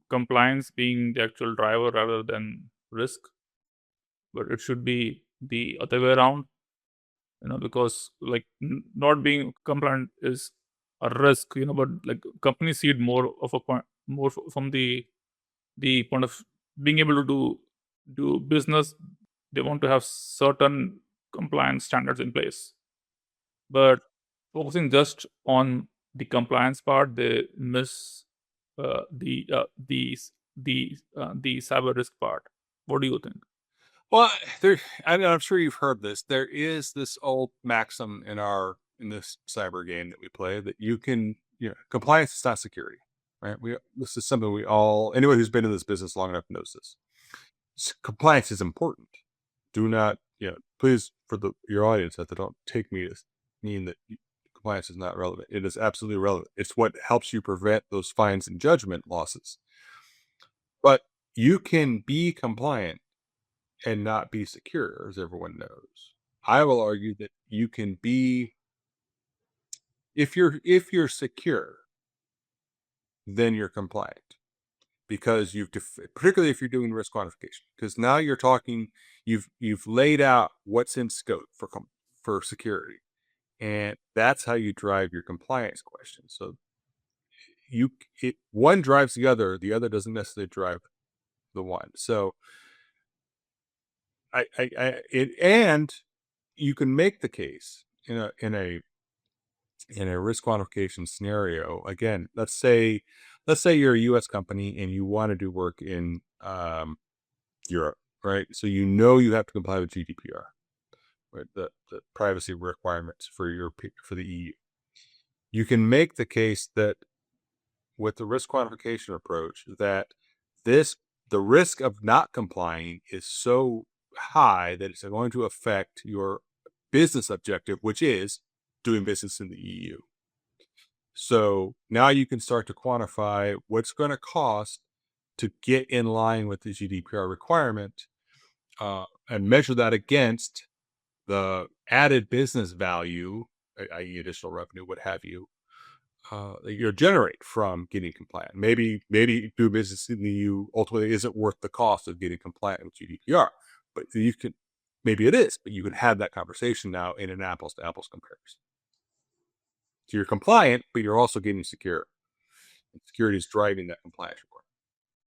compliance being the actual driver rather than risk, but it should be the other way around. Because like not being compliant is a risk, but like companies see it more of a point, more from the point of being able to do business. They want to have certain compliance standards in place, but focusing just on the compliance part, they miss the cyber risk part. What do you think? Well, I'm sure you've heard this. There is this old maxim in this cyber game that we play that compliance is not security, right? This is something anyone who's been in this business long enough knows this. Compliance is important. Do not, please, for your audience, that they don't take me to mean that compliance is not relevant. It is absolutely relevant. It's what helps you prevent those fines and judgment losses. But you can be compliant and not be secure, as everyone knows. I will argue that you can be, if you're secure, then you're compliant, because particularly if you're doing risk quantification, because now you're talking, you've laid out what's in scope for security, and that's how you drive your compliance question. So one drives the other doesn't necessarily drive the one. So and you can make the case in a risk quantification scenario. Again, let's say you're a U.S. company and you want to do work in Europe, right? So you have to comply with GDPR, right? The privacy requirements for the EU. You can make the case that with the risk quantification approach, that the risk of not complying is so high that it's going to affect your business objective, which is doing business in the EU. So now you can start to quantify what's going to cost to get in line with the GDPR requirement, and measure that against the added business value, i.e. additional revenue, what have you, that you generate from getting compliant. Maybe doing business in the EU ultimately isn't worth the cost of getting compliant with GDPR, but maybe it is, but you can have that conversation now in an apples to apples comparison. So you're compliant, but you're also getting secure. And security is driving that compliance requirement.